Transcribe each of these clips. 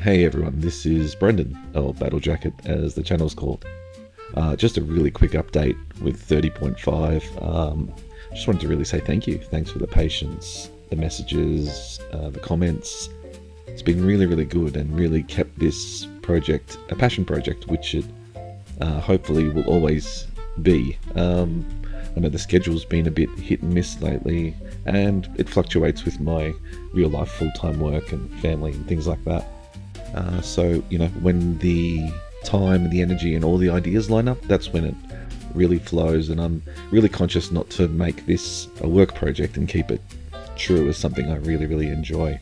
Hey everyone, this is Brendan, or Battle Jacket as the channel's called. Just a really quick update with 30.5. Just wanted to really say thank you. Thanks for the patience, the messages, the comments. It's been really, really good and really kept this project a passion project, which it hopefully will always be. I know the schedule's been a bit hit and miss lately, and it fluctuates with my real life full-time work and family and things like that. So, when the time and the energy and all the ideas line up, that's when it really flows, and I'm really conscious not to make this a work project and keep it true as something I really, really enjoy.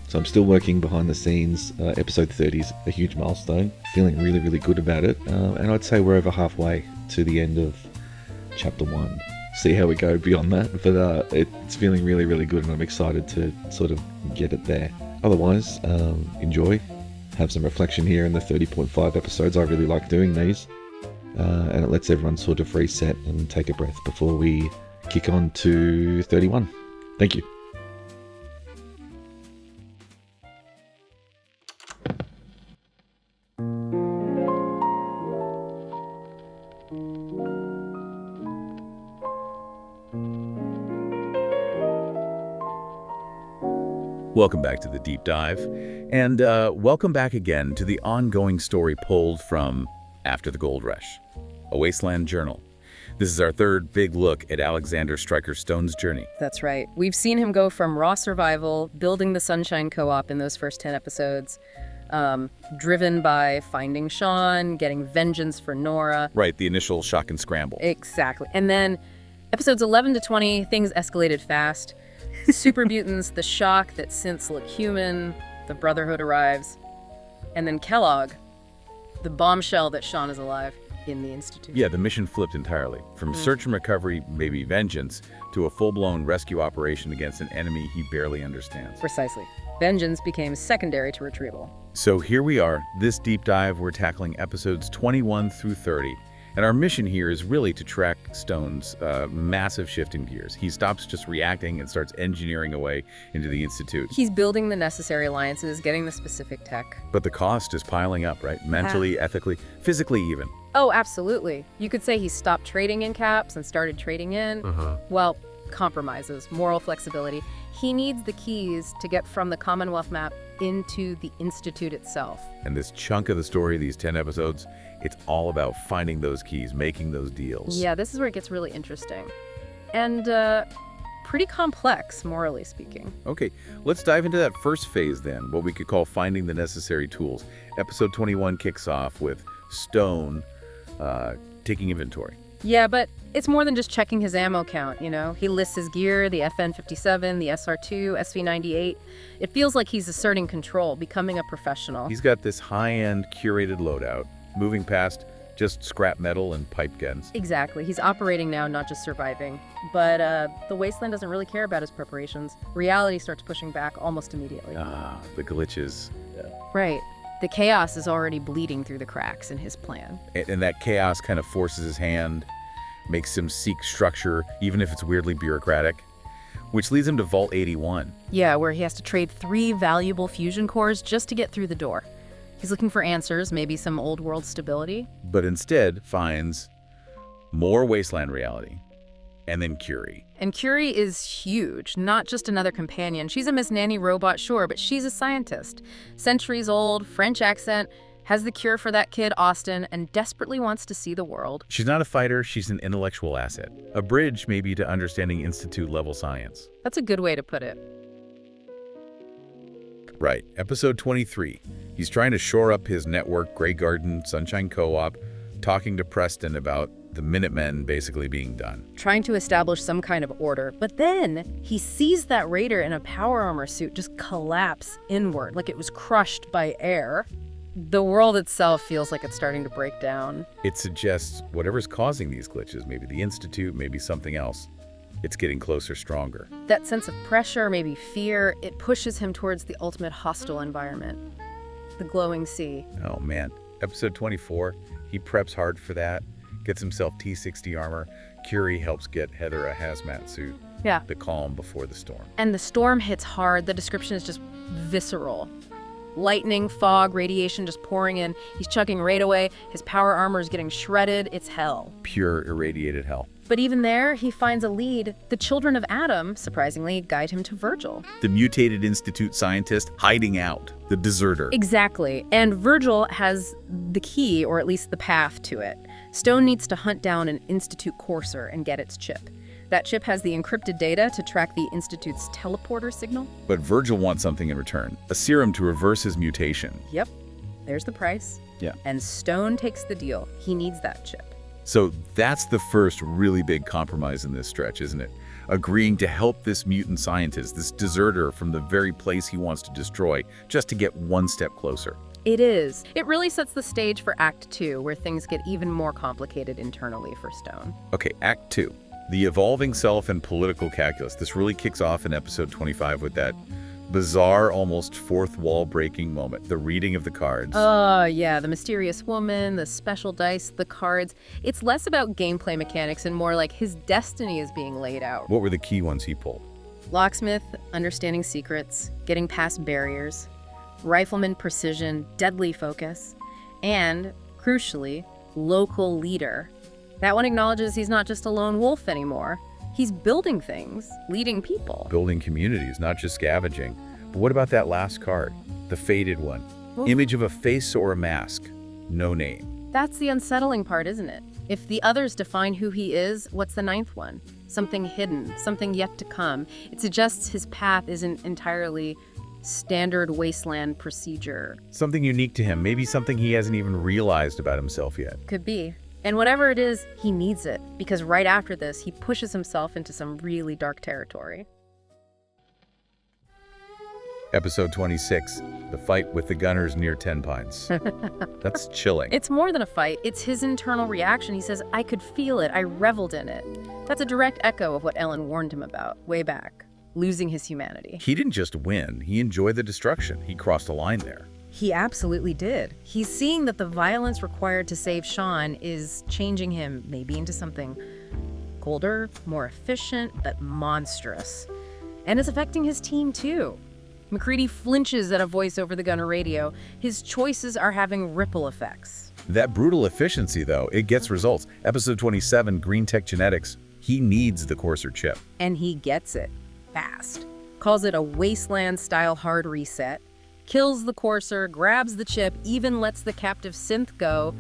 So I'm still working behind the scenes. Episode 30 is a huge milestone. Feeling really, really good about it. And I'd say we're over halfway to the end of chapter 1. See how we go beyond that. But it's feeling really, really good, and I'm excited to sort of get it there. Otherwise, enjoy. Have some reflection here in the 30.5 episodes. I really like doing these. And it lets everyone sort of reset and take a breath before we kick on to 31. Thank you. Welcome back to the Deep Dive, and welcome back again to the ongoing story pulled from After the Gold Rush, a Wasteland journal. This is our third big look at Alexander Stryker Stone's journey. That's right. We've seen him go from raw survival, building the Sunshine Co-op in those first 10 episodes, driven by finding Sean, getting vengeance for Nora. Right, the initial shock and scramble. Exactly. And then episodes 11 to 20, things escalated fast. Super mutants, the shock that synths look human, the Brotherhood arrives, and then Kellogg, the bombshell that Sean is alive in the Institute. Yeah, the mission flipped entirely. From search and recovery, maybe vengeance, to a full-blown rescue operation against an enemy he barely understands. Precisely. Vengeance became secondary to retrieval. So here we are. This deep dive, we're tackling episodes 21 through 30. And our mission here is really to track Stone's massive shift in gears. He stops just reacting and starts engineering away into the Institute. He's building the necessary alliances, getting the specific tech. But the cost is piling up, right? Mentally, ethically, physically even. Oh, absolutely. You could say he stopped trading in caps and started trading in. Well, compromises, moral flexibility. He needs the keys to get from the Commonwealth map into the Institute itself. And this chunk of the story, these 10 episodes, it's all about finding those keys, making those deals. Yeah, this is where it gets really interesting. And pretty complex, morally speaking. Okay, let's dive into that first phase then, what we could call finding the necessary tools. Episode 21 kicks off with Stone taking inventory. Yeah, but it's more than just checking his ammo count, He lists his gear, the FN-57, the SR-2, SV-98. It feels like he's asserting control, becoming a professional. He's got this high-end curated loadout, moving past just scrap metal and pipe guns. Exactly. He's operating now, not just surviving. But the Wasteland doesn't really care about his preparations. Reality starts pushing back almost immediately. The glitches. Right. The chaos is already bleeding through the cracks in his plan. And that chaos kind of forces his hand, makes him seek structure, even if it's weirdly bureaucratic, which leads him to Vault 81. Yeah, where he has to trade 3 valuable fusion cores just to get through the door. He's looking for answers, maybe some old world stability. But instead finds more Wasteland reality, and then Curie. And Curie is huge, not just another companion. She's a Miss Nanny robot, sure, but she's a scientist. Centuries old, French accent, has the cure for that kid, Austin, and desperately wants to see the world. She's not a fighter, she's an intellectual asset. A bridge, maybe, to understanding Institute-level science. That's a good way to put it. Right. Episode 23. He's trying to shore up his network, Grey Garden, Sunshine Co-op, talking to Preston about the Minutemen basically being done. Trying to establish some kind of order. But then he sees that Raider in a power armor suit just collapse inward, like it was crushed by air. The world itself feels like it's starting to break down. It suggests whatever's causing these glitches, maybe the Institute, maybe something else, it's getting closer, stronger. That sense of pressure, maybe fear, it pushes him towards the ultimate hostile environment. The glowing sea. Oh man. Episode 24, he preps hard for that, gets himself T-60 armor. Curie helps get Heather a hazmat suit. Yeah. The calm before the storm. And the storm hits hard. The description is just visceral. Lightning, fog, radiation just pouring in. He's chugging right away. His power armor is getting shredded. It's hell. Pure irradiated hell. But even there, he finds a lead. The children of Adam, surprisingly, guide him to Virgil. The mutated Institute scientist hiding out. The deserter. Exactly. And Virgil has the key, or at least the path to it. Stone needs to hunt down an Institute courser and get its chip. That chip has the encrypted data to track the Institute's teleporter signal. But Virgil wants something in return. A serum to reverse his mutation. Yep. There's the price. Yeah. And Stone takes the deal. He needs that chip. So that's the first really big compromise in this stretch, isn't it? Agreeing to help this mutant scientist, this deserter from the very place he wants to destroy, just to get one step closer. It is. It really sets the stage for Act 2, where things get even more complicated internally for Stone. Okay, Act 2. The evolving self and political calculus. This really kicks off in episode 25 with that bizarre, almost fourth wall breaking moment, the reading of the cards. Oh, yeah, the mysterious woman, the special dice, the cards. It's less about gameplay mechanics and more like his destiny is being laid out. What were the key ones he pulled? Locksmith, understanding secrets, getting past barriers. Rifleman, precision, deadly focus. And, crucially, local leader. That one acknowledges he's not just a lone wolf anymore. He's building things, leading people. Building communities, not just scavenging. But what about that last card? The faded one. Well, Image of a face or a mask. No name. that's the unsettling part, isn't it? If the others define who he is, what's the ninth one? Something hidden, something yet to come. It suggests his path isn't entirely standard Wasteland procedure. Something unique to him. Maybe something he hasn't even realized about himself yet. Could be. And whatever it is, he needs it, because right after this, he pushes himself into some really dark territory. Episode 26, the fight with the gunners near Ten Pines. That's chilling. It's more than a fight. It's his internal reaction. He says, I could feel it. I reveled in it. That's a direct echo of what Ellen warned him about way back, losing his humanity. He didn't just win. He enjoyed the destruction. He crossed a line there. He absolutely did. He's seeing that the violence required to save Sean is changing him maybe into something colder, more efficient, but monstrous. And it's affecting his team too. McCready flinches at a voice over the gunner radio. His choices are having ripple effects. That brutal efficiency, though, it gets results. Episode 27, Green Tech Genetics. He needs the courser chip. And he gets it fast. Calls it a Wasteland-style hard reset. Kills the courser, grabs the chip, even lets the captive synth go,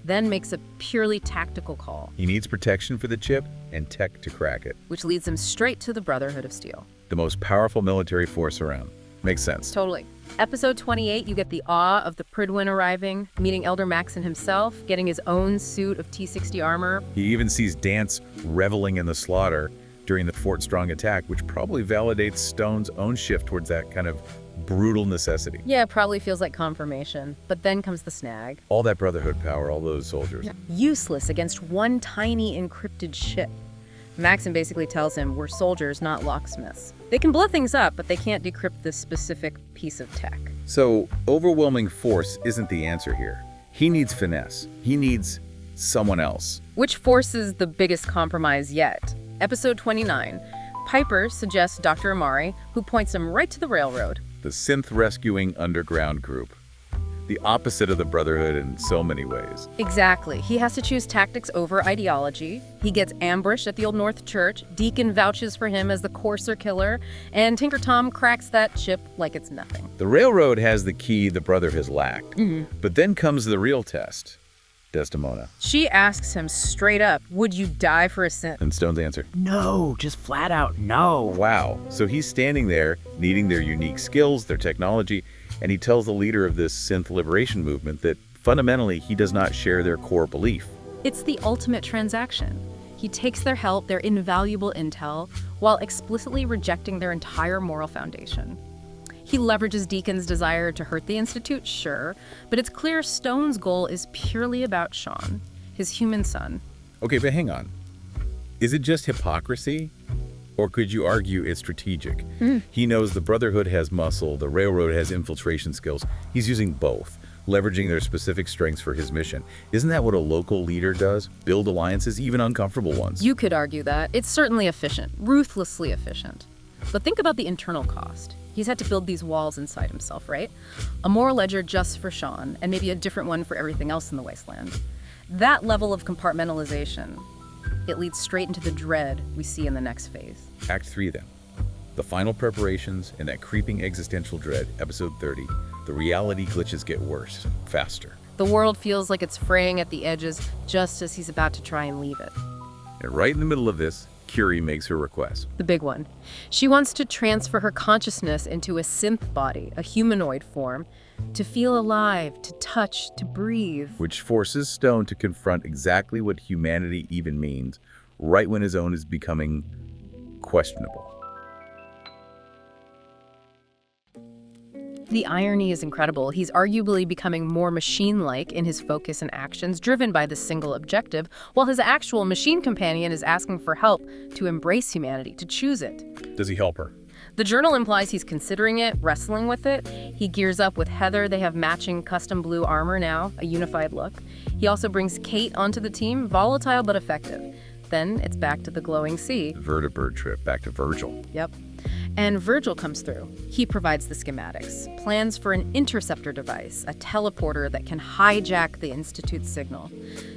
then makes a purely tactical call. He needs protection for the chip and tech to crack it. Which leads him straight to the Brotherhood of Steel. The most powerful military force around. Makes sense. Totally. Episode 28, you get the awe of the Pridwin arriving, meeting Elder Maxon himself, getting his own suit of T-60 armor. He even sees Dance reveling in the slaughter during the Fort Strong attack, which probably validates Stone's own shift towards that kind of brutal necessity. Yeah, probably feels like confirmation. But then comes the snag. All that Brotherhood power, all those soldiers. Useless against one tiny encrypted ship. Maxon basically tells him, we're soldiers, not locksmiths. They can blow things up, but they can't decrypt this specific piece of tech. So, overwhelming force isn't the answer here. He needs finesse. He needs someone else. Which forces the biggest compromise yet. Episode 29. Piper suggests Dr. Amari, who points him right to the railroad. The synth-rescuing underground group. The opposite of the Brotherhood in so many ways. Exactly. He has to choose tactics over ideology. He gets ambushed at the Old North Church. Deacon vouches for him as the courser killer. And Tinker Tom cracks that chip like it's nothing. The railroad has the key the Brotherhood has lacked. But then comes the real test. Desdemona. She asks him straight up, would you die for a sin? And Stone's answer, No, just flat out no. wow. So he's standing there, needing their unique skills, their technology, and he tells the leader of this synth liberation movement that fundamentally he does not share their core belief. It's the ultimate transaction. He takes their help, their invaluable intel, while explicitly rejecting their entire moral foundation. He leverages Deacon's desire to hurt the Institute, sure, but it's clear Stone's goal is purely about Sean, his human son. Okay, but hang on. Is it just hypocrisy? Or could you argue it's strategic? He knows the Brotherhood has muscle, the Railroad has infiltration skills. He's using both, leveraging their specific strengths for his mission. Isn't that what a local leader does? Build alliances, even uncomfortable ones. You could argue that. It's certainly efficient, ruthlessly efficient. But think about the internal cost. He's had to build these walls inside himself, right? A moral ledger just for Sean, and maybe a different one for everything else in the Wasteland. That level of compartmentalization, it leads straight into the dread we see in the next phase. Act 3 then. The final preparations and that creeping existential dread, episode 30. The reality glitches get worse, faster. The world feels like it's fraying at the edges just as he's about to try and leave it. And right in the middle of this, Curie makes her request. The big one. She wants to transfer her consciousness into a synth body, a humanoid form, to feel alive, to touch, to breathe. Which forces Stone to confront exactly what humanity even means, right when his own is becoming questionable. The irony is incredible. He's arguably becoming more machine-like in his focus and actions, driven by this single objective, while his actual machine companion is asking for help to embrace humanity, to choose it. Does he help her? The journal implies he's considering it, wrestling with it. He gears up with Heather. They have matching custom blue armor now, a unified look. He also brings Kate onto the team, volatile but effective. Then it's back to the glowing sea. Vertibird trip, back to Virgil. Yep. And Virgil comes through. He provides the schematics, plans for an interceptor device, a teleporter that can hijack the Institute's signal.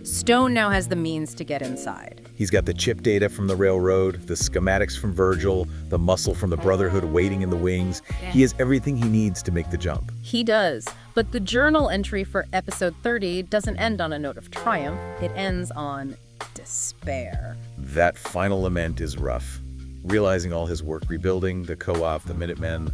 Stone now has the means to get inside. He's got the chip data from the railroad, the schematics from Virgil, the muscle from the Brotherhood waiting in the wings. He has everything he needs to make the jump. He does. But the journal entry for episode 30 doesn't end on a note of triumph. It ends on despair. That final lament is rough. Realizing all his work rebuilding, the co-op, the Minutemen.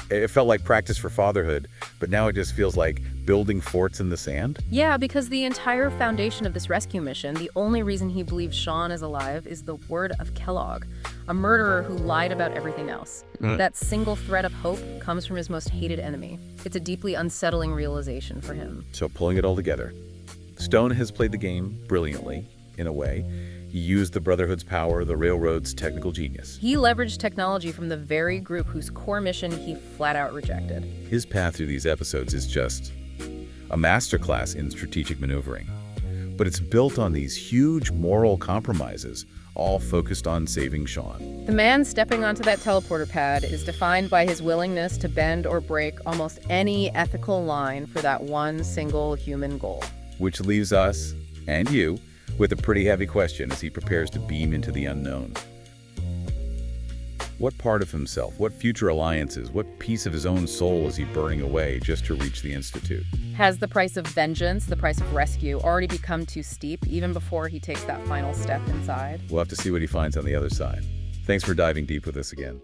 It felt like practice for fatherhood, but now it just feels like building forts in the sand. Yeah, because the entire foundation of this rescue mission, the only reason he believes Sean is alive is the word of Kellogg, a murderer who lied about everything else. That single thread of hope comes from his most hated enemy. It's a deeply unsettling realization for him. So pulling it all together, Stone has played the game brilliantly, in a way. He used the Brotherhood's power, the Railroad's technical genius. He leveraged technology from the very group whose core mission he flat out rejected. His path through these episodes is just a masterclass in strategic maneuvering. But it's built on these huge moral compromises, all focused on saving Sean. The man stepping onto that teleporter pad is defined by his willingness to bend or break almost any ethical line for that one single human goal. Which leaves us, and you, with a pretty heavy question as he prepares to beam into the unknown. What part of himself, what future alliances, what piece of his own soul is he burning away just to reach the Institute? Has the price of vengeance, the price of rescue, already become too steep even before he takes that final step inside? We'll have to see what he finds on the other side. Thanks for diving deep with us again.